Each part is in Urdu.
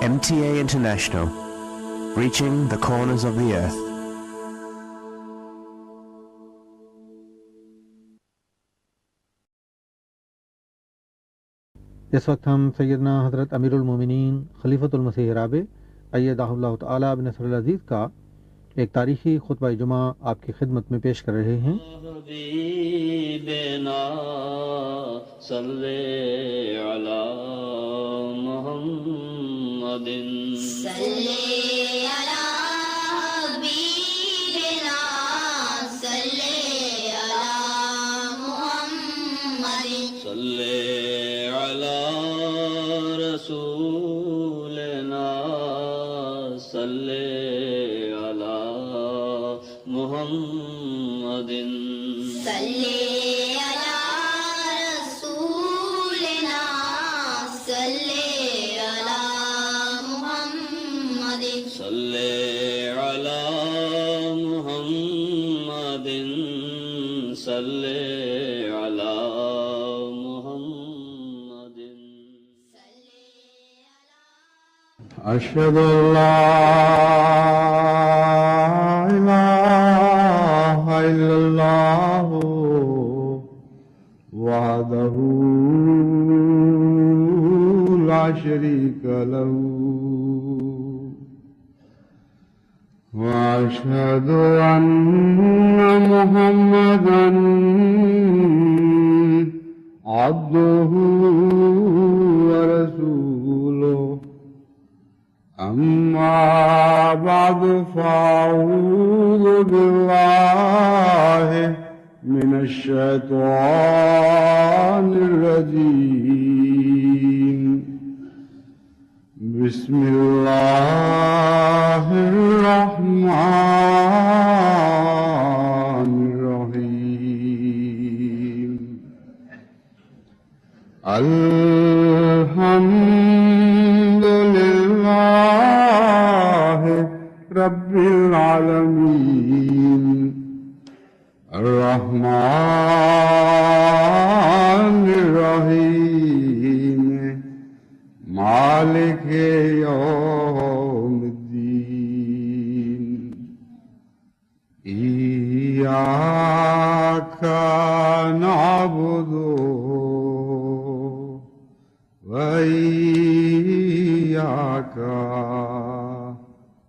MTA International, reaching the corners of the earth. اس وقت ہم سیدنا حضرت امیر المومنین خلیفۃ المسیح رابع ایدہ اللہ تعالیٰ بنصر العزیز کا ایک تاریخی خطبہ جمعہ آپ کی خدمت میں پیش کر رہے ہیں۔ حبیبنا صلی علی محمد صلی علی حبیبنا صلی علی محمد صلی علی رسولنا صلی علی محمد صلی علی رسولنا صلی علی محمد صلی علی محمد صلی علی محمد أشهد أن لا إله إلا الله وحده لا شريك له وأشهد أن محمدا عبده ورسوله أما بعد فأعوذ بالله من الشيطان الرجيم بسم الله الرحمن الرحيم الحمد لله رب العالمين الرحمن الرحيم مالك يوم الدين إياك نعبد وإياك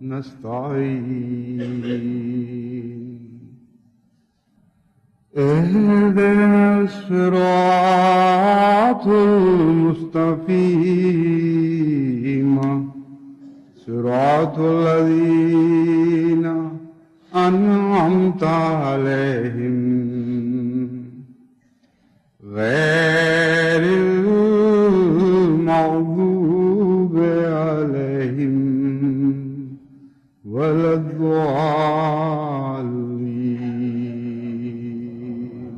نستعين اهدنا الصراط المستقيم صراط الذين أنعمت عليهم غير المغضوب عليهم ولا الضالين۔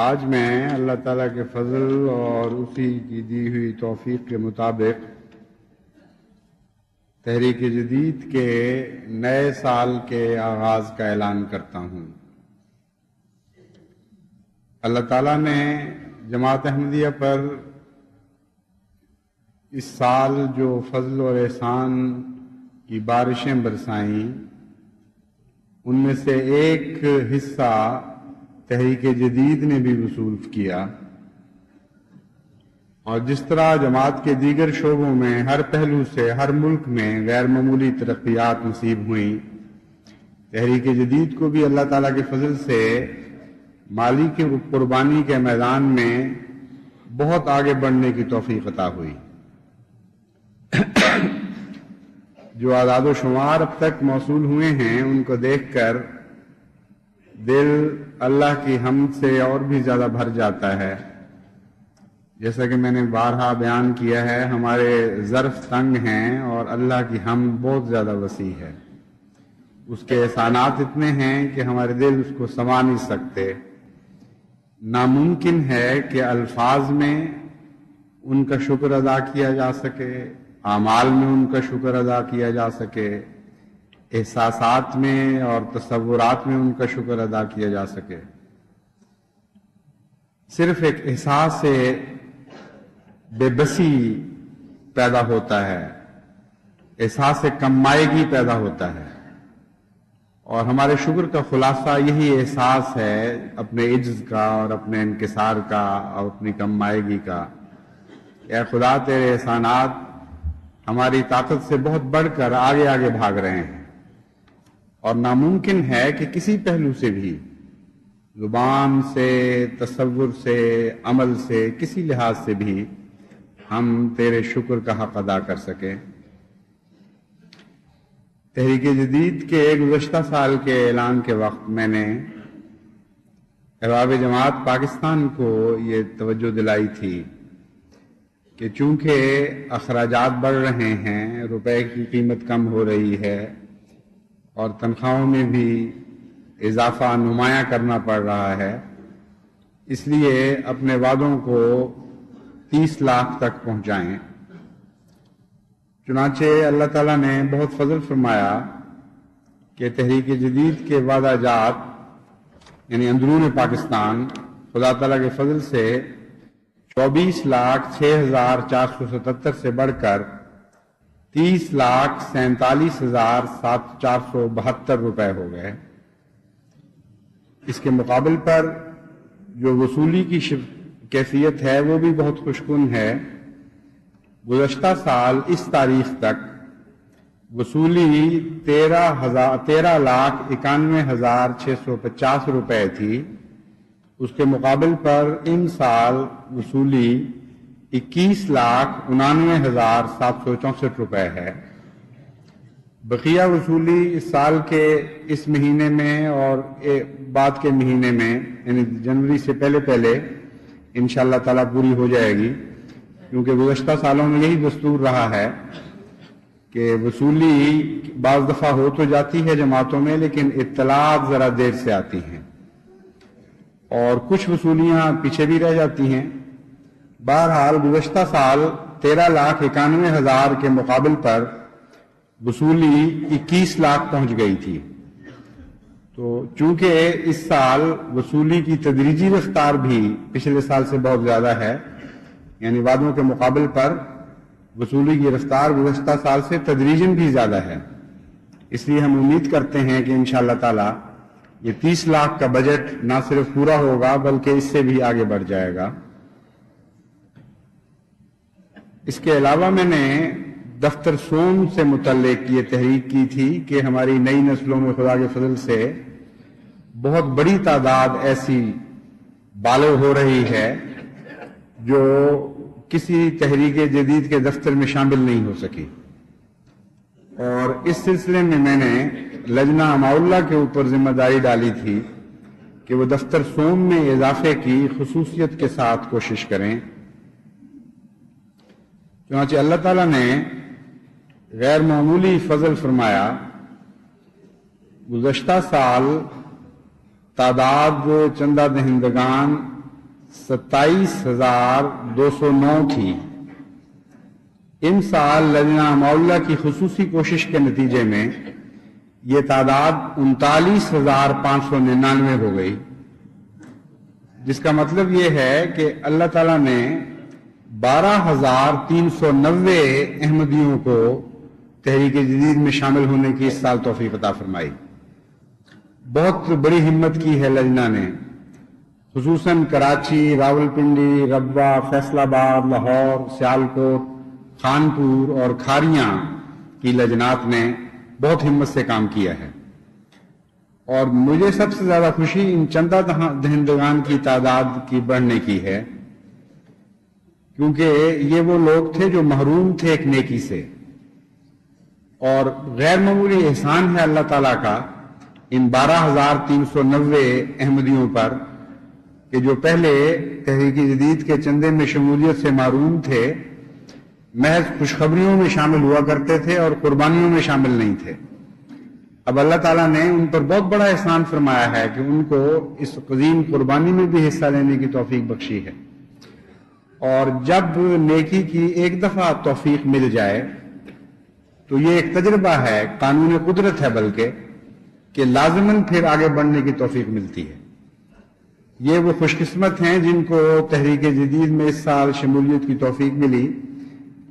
آج میں اللہ تعالیٰ کے فضل اور اسی کی دی ہوئی توفیق کے مطابق تحریک جدید کے نئے سال کے آغاز کا اعلان کرتا ہوں۔ اللہ تعالیٰ نے جماعت احمدیہ پر اس سال جو فضل اور احسان کی بارشیں برسائیں، ان میں سے ایک حصہ تحریک جدید نے بھی وصول کیا، اور جس طرح جماعت کے دیگر شعبوں میں ہر پہلو سے ہر ملک میں غیر معمولی ترقیات نصیب ہوئیں، تحریک جدید کو بھی اللہ تعالیٰ کے فضل سے مالی کی قربانی کے میدان میں بہت آگے بڑھنے کی توفیق عطا ہوئی۔ جو اعداد و شمار اب تک موصول ہوئے ہیں ان کو دیکھ کر دل اللہ کی حمد سے اور بھی زیادہ بھر جاتا ہے۔ جیسا کہ میں نے بارہا بیان کیا ہے، ہمارے ظرف تنگ ہیں اور اللہ کی حمد بہت زیادہ وسیع ہے۔ اس کے احسانات اتنے ہیں کہ ہمارے دل اس کو سما نہیں سکتے۔ ناممکن ہے کہ الفاظ میں ان کا شکر ادا کیا جا سکے، اعمال میں ان کا شکر ادا کیا جا سکے، احساسات میں اور تصورات میں ان کا شکر ادا کیا جا سکے۔ صرف ایک احساس بے بسی پیدا ہوتا ہے، احساس کمائیگی پیدا ہوتا ہے، اور ہمارے شکر کا خلاصہ یہی احساس ہے اپنے عجز کا اور اپنے انکسار کا اور اپنی کمائیگی کا۔ اے خدا، تیرے احسانات ہماری طاقت سے بہت بڑھ کر آگے آگے بھاگ رہے ہیں، اور ناممکن ہے کہ کسی پہلو سے بھی، زبان سے، تصور سے، عمل سے، کسی لحاظ سے بھی ہم تیرے شکر کا حق ادا کر سکیں۔ تحریک جدید کے گزشتہ سال کے اعلان کے وقت میں نے احباب جماعت پاکستان کو یہ توجہ دلائی تھی کہ چونکہ اخراجات بڑھ رہے ہیں، روپے کی قیمت کم ہو رہی ہے اور تنخواہوں میں بھی اضافہ نمایاں کرنا پڑ رہا ہے، اس لیے اپنے وعدوں کو 30 لاکھ تک پہنچائیں۔ چنانچہ اللہ تعالیٰ نے بہت فضل فرمایا کہ تحریک جدید کے وعدہ جات یعنی اندرون پاکستان خدا تعالیٰ کے فضل سے 24,06,477 سے بڑھ کر 30,47,472 روپے ہو گئے۔ اس کے مقابل پر جو وصولی کی کیفیت ہے وہ بھی بہت خوشکن ہے۔ گزشتہ سال اس تاریخ تک وصولی 13,91,650 روپے تھی، اس کے مقابل پر ان سال وصولی 21,99,764 روپے ہے۔ بقیہ وصولی اس سال کے اس مہینے میں اور بعد کے مہینے میں یعنی جنوری سے پہلے انشاءاللہ تعالیٰ پوری ہو جائے گی، کیونکہ گزشتہ سالوں میں یہی دستور رہا ہے کہ وصولی بعض دفعہ ہو تو جاتی ہے جماعتوں میں، لیکن اطلاعات ذرا دیر سے آتی ہیں اور کچھ وصولیاں پیچھے بھی رہ جاتی ہیں۔ بہرحال گزشتہ سال 13,91,000 کے مقابل پر وصولی 21 لاکھ پہنچ گئی تھی۔ تو چونکہ اس سال وصولی کی تدریجی رفتار بھی پچھلے سال سے بہت زیادہ ہے، یعنی وعدوں کے مقابل پر وصولی کی رفتار گزشتہ سال سے تدریجاً بھی زیادہ ہے، اس لیے ہم امید کرتے ہیں کہ انشاءاللہ تعالی یہ 30 لاکھ کا بجٹ نہ صرف پورا ہوگا بلکہ اس سے بھی آگے بڑھ جائے گا۔ اس کے علاوہ میں نے دفتر سوم سے متعلق یہ تحریک کی تھی کہ ہماری نئی نسلوں میں خدا کے فضل سے بہت بڑی تعداد ایسی بالغ ہو رہی ہے جو کسی تحریک جدید کے دفتر میں شامل نہیں ہو سکی، اور اس سلسلے میں میں نے لجنہ اماؤلہ کے اوپر ذمہ داری ڈالی تھی کہ وہ دفتر سوم میں اضافے کی خصوصیت کے ساتھ کوشش کریں۔ چنانچہ اللہ تعالیٰ نے غیر معمولی فضل فرمایا۔ گزشتہ سال تعداد چندہ دہندگان 27,209 تھی۔ ان سال لجنہ اماؤلہ کی خصوصی کوشش کے نتیجے میں یہ تعداد 39,599 ہو گئی، جس کا مطلب یہ ہے کہ اللہ تعالیٰ نے 12,390 احمدیوں کو تحریک جدید میں شامل ہونے کی اس سال توفیق عطا فرمائی۔ بہت بڑی ہمت کی ہے لجنہ نے، خصوصاً کراچی، راولپنڈی، ربوہ، فیصل آباد، لاہور، سیالکوٹ، خانپور اور کھاریاں کی لجنات نے بہت ہمت سے کام کیا ہے، اور مجھے سب سے زیادہ خوشی ان چندہ دہندگان کی تعداد کی بڑھنے کی ہے، کیونکہ یہ وہ لوگ تھے جو محروم تھے ایک نیکی سے، اور غیر معمولی احسان ہے اللہ تعالیٰ کا ان 12,390 احمدیوں پر کہ جو پہلے تحریک جدید کے چندے میں شمولیت سے محروم تھے، محض خوشخبریوں میں شامل ہوا کرتے تھے اور قربانیوں میں شامل نہیں تھے۔ اب اللہ تعالیٰ نے ان پر بہت بڑا احسان فرمایا ہے کہ ان کو اس عظیم قربانی میں بھی حصہ لینے کی توفیق بخشی ہے، اور جب نیکی کی ایک دفعہ توفیق مل جائے تو یہ ایک تجربہ ہے، قانون قدرت ہے بلکہ، کہ لازماً پھر آگے بڑھنے کی توفیق ملتی ہے۔ یہ وہ خوش قسمت ہیں جن کو تحریک جدید میں اس سال شمولیت کی توفیق ملی،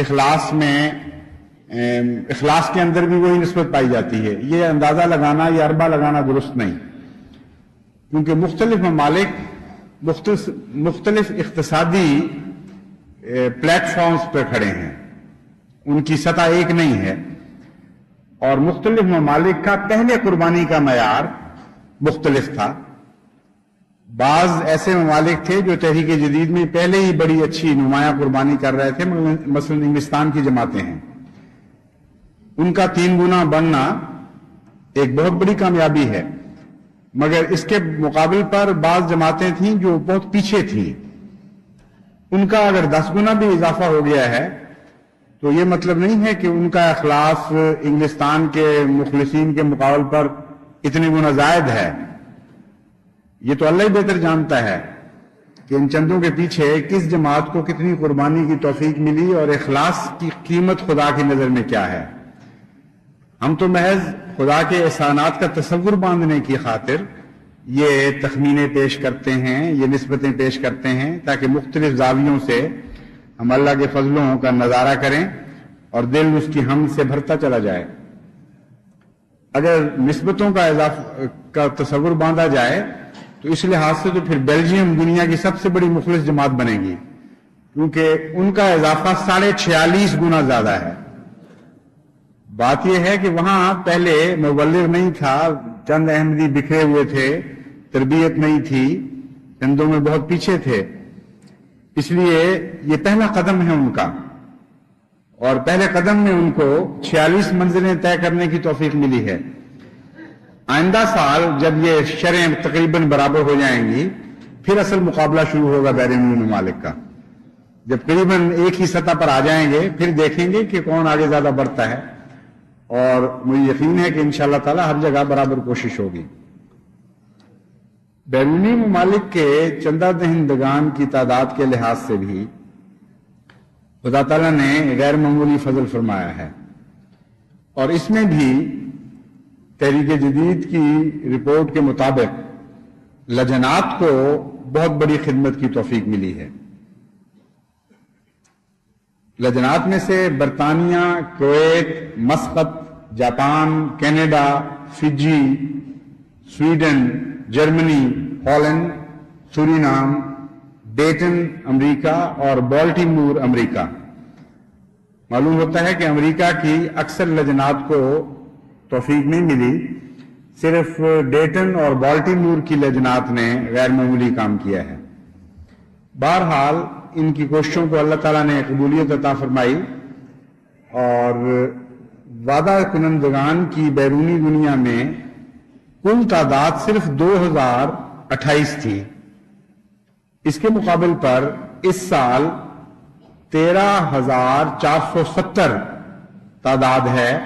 اخلاص میں اخلاص کے اندر بھی وہی نسبت پائی جاتی ہے. یہ اندازہ لگانا یا اربہ لگانا درست نہیں، کیونکہ مختلف ممالک مختلف اقتصادی پلیٹ فارمز پر کھڑے ہیں، ان کی سطح ایک نہیں ہے، اور مختلف ممالک کا پہلے قربانی کا معیار مختلف تھا. بعض ایسے ممالک تھے جو تحریک جدید میں پہلے ہی بڑی اچھی نمایاں قربانی کر رہے تھے، مثلا انگلستان کی جماعتیں ہیں، ان کا 3 گنا بڑھنا ایک بہت بڑی کامیابی ہے. مگر اس کے مقابل پر بعض جماعتیں تھیں جو بہت پیچھے تھیں، ان کا اگر 10 گنا بھی اضافہ ہو گیا ہے تو یہ مطلب نہیں ہے کہ ان کا اخلاص انگلستان کے مخلصین کے مقابل پر اتنے گنا زائد ہے. یہ تو اللہ ہی بہتر جانتا ہے کہ ان چندوں کے پیچھے کس جماعت کو کتنی قربانی کی توفیق ملی اور اخلاص کی قیمت خدا کی نظر میں کیا ہے. ہم تو محض خدا کے احسانات کا تصور باندھنے کی خاطر یہ تخمینے پیش کرتے ہیں، یہ نسبتیں پیش کرتے ہیں، تاکہ مختلف زاویوں سے ہم اللہ کے فضلوں کا نظارہ کریں اور دل اس کی حمد سے بھرتا چلا جائے. اگر نسبتوں کا تصور باندھا جائے تو اس لحاظ سے تو پھر بیلجیم دنیا کی سب سے بڑی مخلص جماعت بنے گی، کیونکہ ان کا اضافہ 46.5 گنا زیادہ ہے. بات یہ ہے کہ وہاں پہلے مبلغ نہیں تھا، چند احمدی بکھرے ہوئے تھے، تربیت نہیں تھی، چندوں میں بہت پیچھے تھے. اس لیے یہ پہلا قدم ہے ان کا، اور پہلے قدم میں ان کو 46 منزلیں طے کرنے کی توفیق ملی ہے. آئندہ سال جب یہ شرحیں تقریباً برابر ہو جائیں گی، پھر اصل مقابلہ شروع ہوگا بیرونی ممالک کا. جب قریباً ایک ہی سطح پر آ جائیں گے، پھر دیکھیں گے کہ کون آگے زیادہ بڑھتا ہے، اور مجھے یقین ہے کہ انشاءاللہ تعالی ہر جگہ برابر کوشش ہوگی. بیرونی ممالک کے چندہ دہندگان کی تعداد کے لحاظ سے بھی خدا تعالیٰ نے غیر معمولی فضل فرمایا ہے، اور اس میں بھی تحریک جدید کی رپورٹ کے مطابق لجنات کو بہت بڑی خدمت کی توفیق ملی ہے. لجنات میں سے برطانیہ، Kuwait, Muscat, Japan, Canada, Fiji, Sweden, Germany, Holland, Suriname, Dayton America اور بالٹیمور امریکہ. معلوم ہوتا ہے کہ امریکہ کی اکثر لجنات کو توفیق نہیں ملی، صرف ڈیٹن اور بالٹیمور کی لجنات نے غیر معمولی کام کیا ہے. بہرحال ان کی کوششوں کو اللہ تعالیٰ نے قبولیت عطا فرمائی، اور وعدہ کنندگان کی بیرونی دنیا میں کل تعداد صرف 2028 تھی. اس کے مقابل پر اس سال 13,470 تعداد ہے،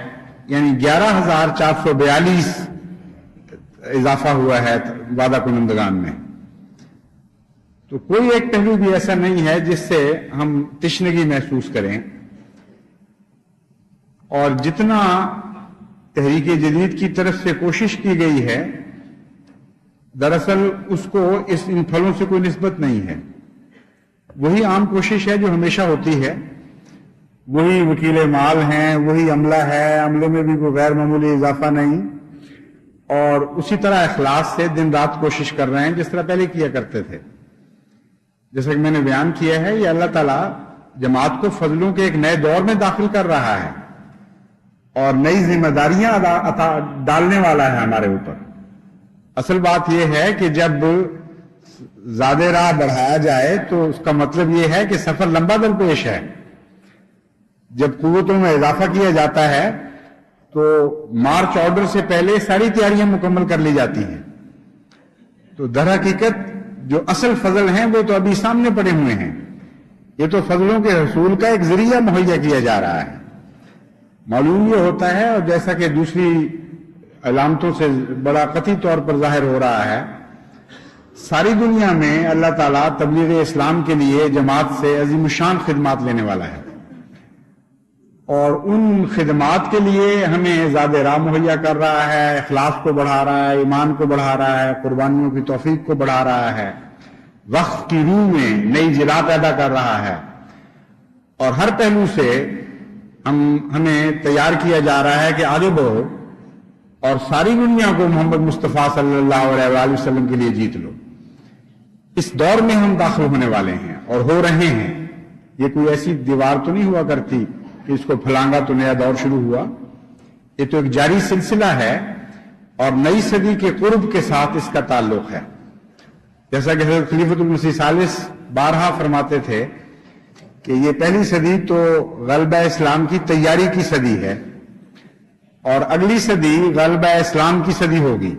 یعنی 11,442 اضافہ ہوا ہے وعدہ کنندگان میں. تو کوئی ایک پہلو بھی ایسا نہیں ہے جس سے ہم تشنگی محسوس کریں، اور جتنا تحریک جدید کی طرف سے کوشش کی گئی ہے، دراصل اس کو ان پھلوں سے کوئی نسبت نہیں ہے. وہی عام کوشش ہے جو ہمیشہ ہوتی ہے، وہی وکیل مال ہیں، وہی عملہ ہے، عملے میں بھی کوئی غیر معمولی اضافہ نہیں، اور اسی طرح اخلاص سے دن رات کوشش کر رہے ہیں جس طرح پہلے کیا کرتے تھے. جیسا کہ میں نے بیان کیا ہے، یہ اللہ تعالیٰ جماعت کو فضلوں کے ایک نئے دور میں داخل کر رہا ہے اور نئی ذمہ داریاں ڈالنے والا ہے ہمارے اوپر. اصل بات یہ ہے کہ جب زیادہ راہ بڑھایا جائے تو اس کا مطلب یہ ہے کہ سفر لمبا درپیش ہے. جب قوتوں میں اضافہ کیا جاتا ہے تو مارچ آرڈر سے پہلے ساری تیاریاں مکمل کر لی جاتی ہیں. تو در حقیقت جو اصل فضل ہیں وہ تو ابھی سامنے پڑے ہوئے ہیں. یہ تو فضلوں کے حصول کا ایک ذریعہ مہیا کیا جا رہا ہے. معلوم یہ ہوتا ہے، اور جیسا کہ دوسری علامتوں سے بڑا قطعی طور پر ظاہر ہو رہا ہے، ساری دنیا میں اللہ تعالیٰ تبلیغ اسلام کے لیے جماعت سے عظیم الشان خدمات لینے والا ہے، اور ان خدمات کے لیے ہمیں زیادہ راہ مہیا کر رہا ہے، اخلاص کو بڑھا رہا ہے، ایمان کو بڑھا رہا ہے، قربانیوں کی توفیق کو بڑھا رہا ہے، وقت کی روح میں نئی جلا پیدا کر رہا ہے. اور ہر پہلو سے ہمیں تیار کیا جا رہا ہے کہ آگے بڑھو اور ساری دنیا کو محمد مصطفیٰ صلی اللہ علیہ وآلہ وسلم کے لیے جیت لو۔ اس دور میں ہم داخل ہونے والے ہیں اور ہو رہے ہیں۔ یہ کوئی ایسی دیوار تو نہیں ہوا کرتی کہ اس کو پھلانگا تو نیا دور شروع ہوا، یہ تو ایک جاری سلسلہ ہے اور نئی صدی کے قرب کے ساتھ اس کا تعلق ہے۔ جیسا کہ حضرت خلیفۃ المسیح ثالث بارہا فرماتے تھے کہ یہ پہلی صدی تو غلبہ اسلام کی تیاری کی صدی ہے اور اگلی صدی غلبہ اسلام کی صدی ہوگی۔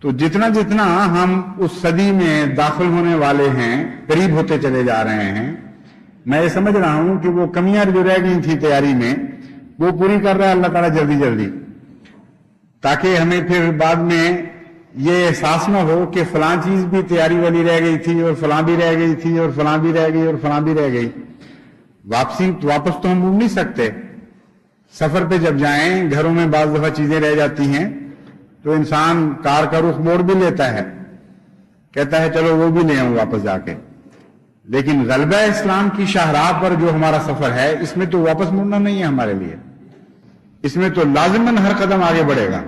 تو جتنا جتنا ہم اس صدی میں داخل ہونے والے ہیں، قریب ہوتے چلے جا رہے ہیں، میں یہ سمجھ رہا ہوں کہ وہ کمیاں جو رہ گئی تھی تیاری میں وہ پوری کر رہا ہے اللہ تعالیٰ جلدی جلدی، تاکہ ہمیں پھر بعد میں یہ احساس نہ ہو کہ فلاں چیز بھی تیاری والی رہ گئی تھی اور فلاں بھی رہ گئی تھی اور فلاں بھی رہ گئی اور فلاں بھی رہ گئی۔ واپس تو ہم مڑ نہیں سکتے۔ سفر پہ جب جائیں، گھروں میں بعض دفعہ چیزیں رہ جاتی ہیں تو انسان کار کا رخ موڑ بھی لیتا ہے، کہتا ہے چلو وہ بھی لے آؤں واپس جا کے، لیکن غلبہ اسلام کی شاہراہ پر جو ہمارا سفر ہے اس میں تو واپس مڑنا نہیں ہے ہمارے لیے، اس میں تو لازماً ہر قدم آگے بڑھے گا۔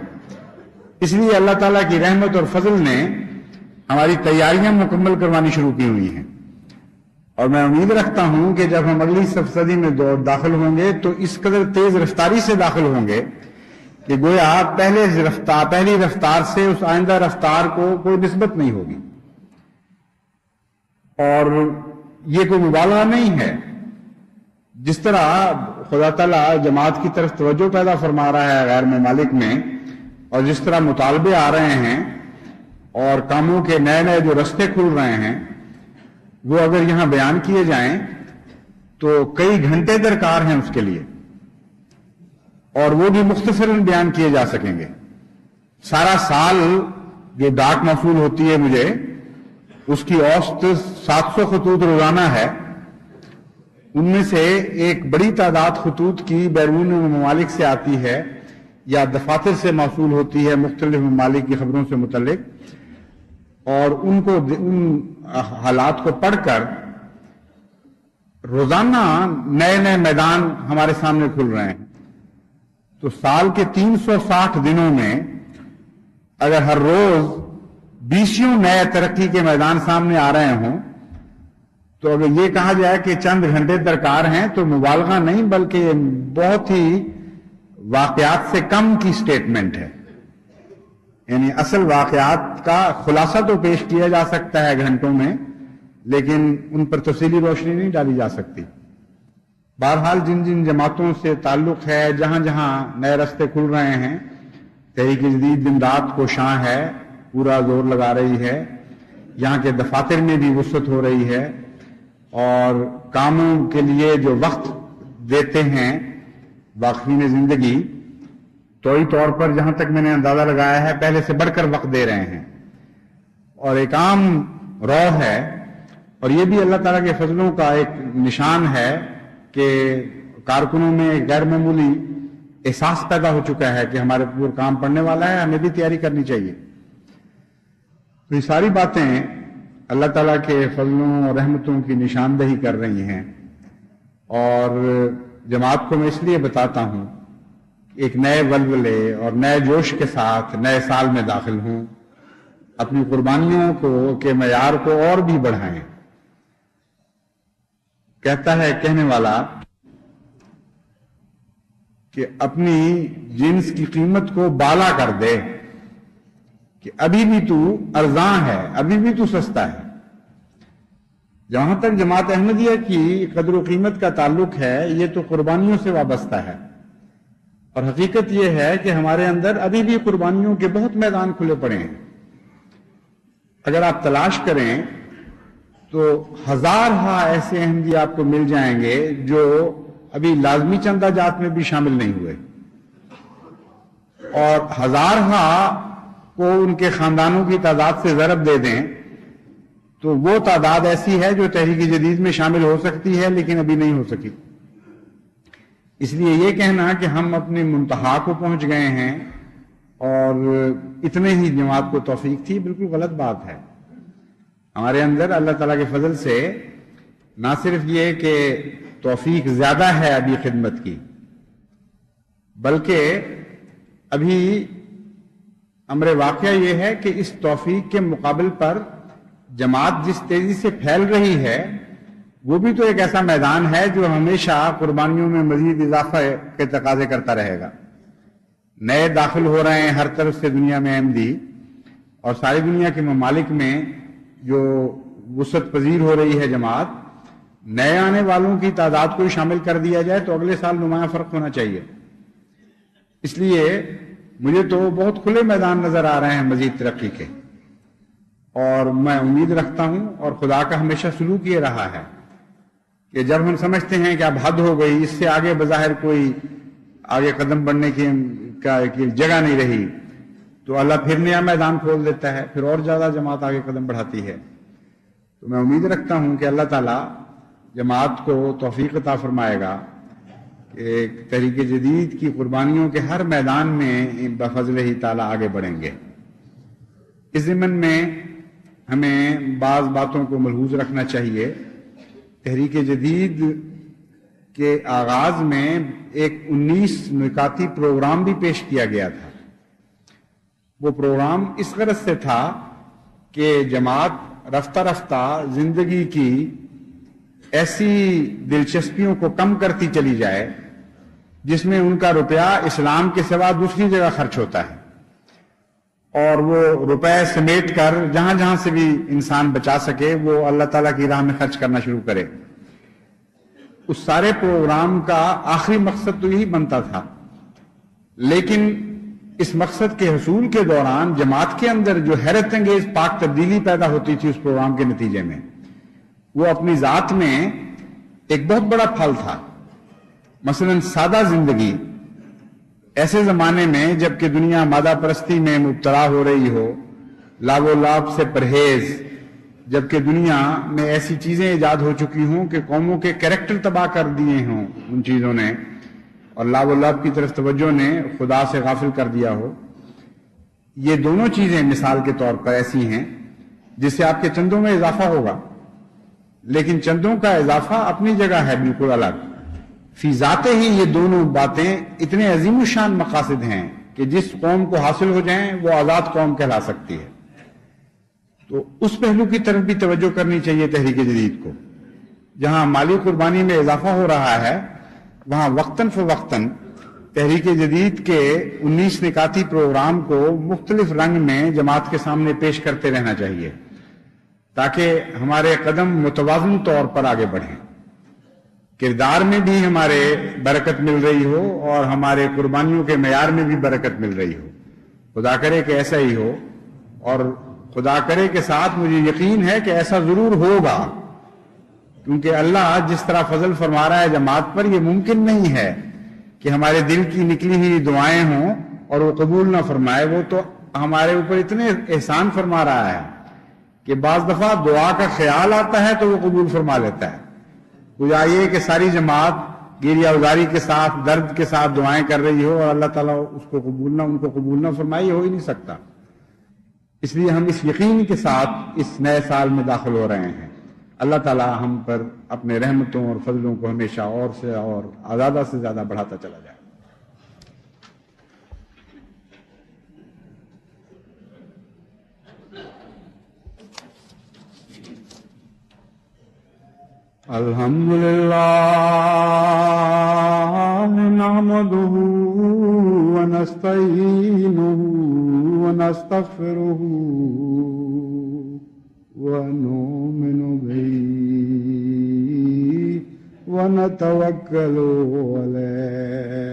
اس لیے اللہ تعالیٰ کی رحمت اور فضل نے ہماری تیاریاں مکمل کروانی شروع کی ہوئی ہیں، اور میں امید رکھتا ہوں کہ جب ہم اگلی صدی میں داخل ہوں گے تو اس قدر تیز رفتاری سے داخل ہوں گے کہ گویا پہلی رفتار سے اس آئندہ رفتار کو کوئی نسبت نہیں ہوگی۔ اور یہ کوئی مبالغہ نہیں ہے، جس طرح خدا تعالیٰ جماعت کی طرف توجہ پیدا فرما رہا ہے غیر ممالک میں، اور جس طرح مطالبے آ رہے ہیں اور کاموں کے نئے نئے جو رستے کھل رہے ہیں وہ اگر یہاں بیان کیے جائیں تو کئی گھنٹے درکار ہیں اس کے لیے، اور وہ بھی مختصراً بیان کیے جا سکیں گے۔ سارا سال جو ڈاک موصول ہوتی ہے مجھے، اس کی اوسط 700 خطوط روزانہ ہے، ان میں سے ایک بڑی تعداد خطوط کی بیرون ممالک سے آتی ہے یا دفاتر سے موصول ہوتی ہے مختلف ممالک کی خبروں سے متعلق، اور ان حالات کو پڑھ کر روزانہ نئے نئے میدان ہمارے سامنے کھل رہے ہیں۔ تو سال کے 360 دنوں میں اگر ہر روز 20 نئے ترقی کے میدان سامنے آ رہے ہوں تو اگر یہ کہا جائے کہ چند گھنٹے درکار ہیں تو مبالغہ نہیں بلکہ بہت ہی واقعات سے کم کی سٹیٹمنٹ ہے۔ یعنی اصل واقعات کا خلاصہ تو پیش کیا جا سکتا ہے گھنٹوں میں، لیکن ان پر تفصیلی روشنی نہیں ڈالی جا سکتی۔ بہرحال جن جن جماعتوں سے تعلق ہے، جہاں جہاں نئے رستے کھل رہے ہیں، تحریک جدید دن رات کوشاں ہے، پورا زور لگا رہی ہے، یہاں کے دفاتر میں بھی وسعت ہو رہی ہے، اور کاموں کے لیے جو وقت دیتے ہیں واقفین زندگی، طوری طور پر جہاں تک میں نے اندازہ لگایا ہے پہلے سے بڑھ کر وقت دے رہے ہیں، اور ایک عام رو ہے۔ اور یہ بھی اللہ تعالیٰ کے فضلوں کا ایک نشان ہے کہ کارکنوں میں غیر معمولی احساس پیدا ہو چکا ہے کہ ہمارے پور کام پڑنے والا ہے، ہمیں بھی تیاری کرنی چاہیے۔ تو یہ ساری باتیں اللہ تعالیٰ کے فضلوں اور رحمتوں کی نشاندہی کر رہی ہیں، اور جماعت کو میں اس لیے بتاتا ہوں کہ ایک نئے ولولے اور نئے جوش کے ساتھ نئے سال میں داخل ہوں، اپنی قربانیوں کو کے معیار کو اور بھی بڑھائیں۔ کہتا ہے کہنے والا کہ اپنی جنس کی قیمت کو بالا کر دے کہ ابھی بھی تو ارزاں ہے، ابھی بھی تو سستا ہے۔ جہاں تک جماعت احمدیہ کی قدر و قیمت کا تعلق ہے، یہ تو قربانیوں سے وابستہ ہے، اور حقیقت یہ ہے کہ ہمارے اندر ابھی بھی قربانیوں کے بہت میدان کھلے پڑے ہیں۔ اگر آپ تلاش کریں تو ہزارہا ایسے احمدی آپ کو مل جائیں گے جو ابھی لازمی چندہ جات میں بھی شامل نہیں ہوئے، اور ہزارہا کو ان کے خاندانوں کی تعداد سے ضرب دے دیں تو وہ تعداد ایسی ہے جو تحریک جدید میں شامل ہو سکتی ہے لیکن ابھی نہیں ہو سکی۔ اس لیے یہ کہنا کہ ہم اپنے منتہا کو پہنچ گئے ہیں اور اتنے ہی جماعت کو توفیق تھی، بالکل غلط بات ہے۔ ہمارے اندر اللہ تعالیٰ کے فضل سے نہ صرف یہ کہ توفیق زیادہ ہے ابھی خدمت کی، بلکہ ابھی امر واقعہ یہ ہے کہ اس توفیق کے مقابل پر جماعت جس تیزی سے پھیل رہی ہے وہ بھی تو ایک ایسا میدان ہے جو ہمیشہ قربانیوں میں مزید اضافہ کے تقاضے کرتا رہے گا۔ نئے داخل ہو رہے ہیں ہر طرف سے دنیا میں احمدی، اور ساری دنیا کے ممالک میں جو وسعت پذیر ہو رہی ہے جماعت، نئے آنے والوں کی تعداد کو شامل کر دیا جائے تو اگلے سال نمایاں فرق ہونا چاہیے۔ اس لیے مجھے تو بہت کھلے میدان نظر آ رہے ہیں مزید ترقی کے، اور میں امید رکھتا ہوں اور خدا کا ہمیشہ سلوک یہ رہا ہے کہ جب ہم سمجھتے ہیں کہ اب حد ہو گئی، اس سے آگے بظاہر کوئی آگے قدم بڑھنے کی جگہ نہیں رہی، تو اللہ پھر نیا میدان کھول دیتا ہے، پھر اور زیادہ جماعت آگے قدم بڑھاتی ہے۔ تو میں امید رکھتا ہوں کہ اللہ تعالیٰ جماعت کو توفیق عطا فرمائے گا کہ تحریک جدید کی قربانیوں کے ہر میدان میں بفضل ہی تعالیٰ آگے بڑھیں گے۔ اس ضمن میں ہمیں بعض باتوں کو ملحوظ رکھنا چاہیے۔ تحریک جدید کے آغاز میں ایک 19 نکاتی پروگرام بھی پیش کیا گیا تھا۔ وہ پروگرام اس غرض سے تھا کہ جماعت رفتہ رفتہ زندگی کی ایسی دلچسپیوں کو کم کرتی چلی جائے جس میں ان کا روپیہ اسلام کے سوا دوسری جگہ خرچ ہوتا ہے، اور وہ روپے سمیٹ کر جہاں جہاں سے بھی انسان بچا سکے وہ اللہ تعالیٰ کی راہ میں خرچ کرنا شروع کرے۔ اس سارے پروگرام کا آخری مقصد تو یہی بنتا تھا، لیکن اس مقصد کے حصول کے دوران جماعت کے اندر جو حیرت انگیز پاک تبدیلی پیدا ہوتی تھی اس پروگرام کے نتیجے میں، وہ اپنی ذات میں ایک بہت بڑا پھل تھا۔ مثلا سادہ زندگی ایسے زمانے میں جب کہ دنیا مادہ پرستی میں مبتلا ہو رہی ہو، لاب و لاب سے پرہیز، جبکہ دنیا میں ایسی چیزیں ایجاد ہو چکی ہوں کہ قوموں کے کریکٹر تباہ کر دیے ہوں ان چیزوں نے، اور لاب و لاب کی طرف توجہ نے خدا سے غافل کر دیا ہو، یہ دونوں چیزیں مثال کے طور پر ایسی ہیں جس سے آپ کے چندوں میں اضافہ ہوگا، لیکن چندوں کا اضافہ اپنی جگہ ہے بالکل الگ۔ فی ذات ہی یہ دونوں باتیں اتنے عظیم الشان مقاصد ہیں کہ جس قوم کو حاصل ہو جائیں وہ آزاد قوم کہلا سکتی ہے۔ تو اس پہلو کی طرف بھی توجہ کرنی چاہیے تحریک جدید کو۔ جہاں مالی قربانی میں اضافہ ہو رہا ہے وہاں وقتاً فوقتاً تحریک جدید کے 19 نکاتی پروگرام کو مختلف رنگ میں جماعت کے سامنے پیش کرتے رہنا چاہیے تاکہ ہمارے قدم متوازن طور پر آگے بڑھیں، کردار میں بھی ہمارے برکت مل رہی ہو اور ہمارے قربانیوں کے معیار میں بھی برکت مل رہی ہو۔ خدا کرے کہ ایسا ہی ہو، اور خدا کرے کے ساتھ مجھے یقین ہے کہ ایسا ضرور ہوگا، کیونکہ اللہ جس طرح فضل فرما رہا ہے جماعت پر، یہ ممکن نہیں ہے کہ ہمارے دل کی نکلی ہوئی دعائیں ہوں اور وہ قبول نہ فرمائے۔ وہ تو ہمارے اوپر اتنے احسان فرما رہا ہے کہ بعض دفعہ دعا کا خیال آتا ہے تو وہ قبول فرما لیتا ہے۔ گویا یہ کہ ساری جماعت گریہ ازاری کے ساتھ درد کے ساتھ دعائیں کر رہی ہو اور اللہ تعالیٰ ان کو قبول نہ فرمائے، یہ ہو ہی نہیں سکتا۔ اس لیے ہم اس یقین کے ساتھ اس نئے سال میں داخل ہو رہے ہیں۔ اللہ تعالیٰ ہم پر اپنے رحمتوں اور فضلوں کو ہمیشہ اور سے اور زیادہ سے زیادہ بڑھاتا چلا جائے۔ الحمدللہ نحمدہ ونستعینہ ونستغفرہ ونؤمن بہ ونتوکل علیہ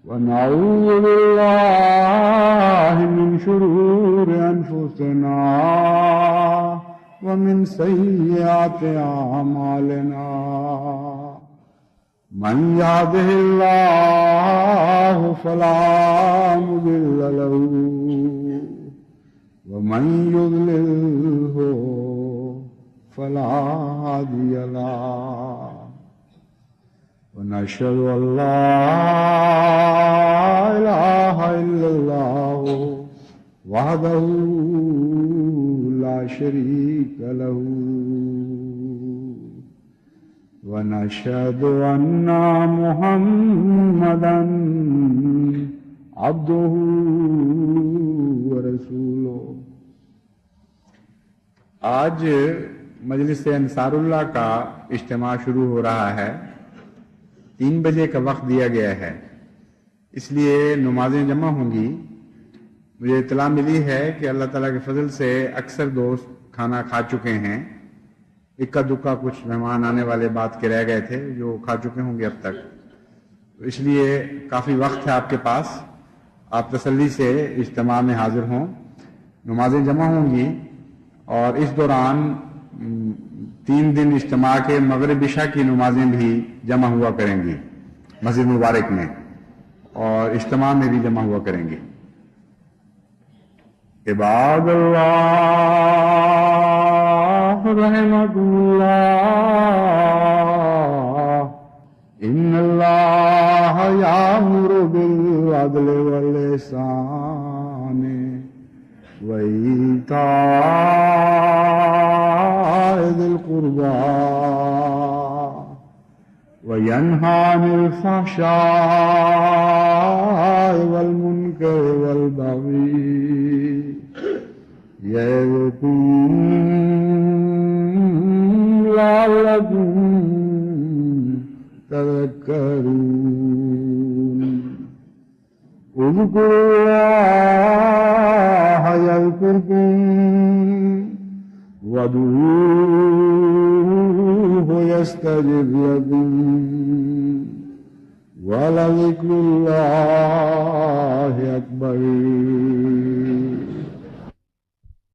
ونعوذ باللہ من شرور انفسنا ومن سیئات اعمالنا من يهده الله فلا مضل له ومن يضلله فلا هادي له ونشهد أن لا إله إلا الله وحده لا شريك له ونشهد أن محمدا عبده ورسوله. آج مجلس انصار اللہ کا اجتماع شروع ہو رہا ہے. 3 بجے کا وقت دیا گیا ہے، اس لیے نمازیں جمع ہوں گی. مجھے اطلاع ملی ہے کہ اللہ تعالیٰ کے فضل سے اکثر دوست کھانا کھا چکے ہیں. اکا دکا کچھ مہمان آنے والے بات کے رہ گئے تھے جو کھا چکے ہوں گے اب تک، اس لیے کافی وقت ہے آپ کے پاس. آپ تسلی سے اجتماع میں حاضر ہوں. نمازیں جمع ہوں گی اور اس دوران 3 دن اجتماع کے مغرب عشاء کی نمازیں بھی جمع ہوا کریں گی مسجد مبارک میں، اور اجتماع میں بھی جمع ہوا کریں گی. عباد اللہ رحمکم اللہ، ان اللہ یامر بالعدل والاحسان وایتاء ذی القربى وینہی عن الفحشاء والمنکر والبغی یعظکم لعلکم تذکرون. اذکروا اللہ یذکرکم وادعوہ یستجب لکم ولذکر اللہ اکبر.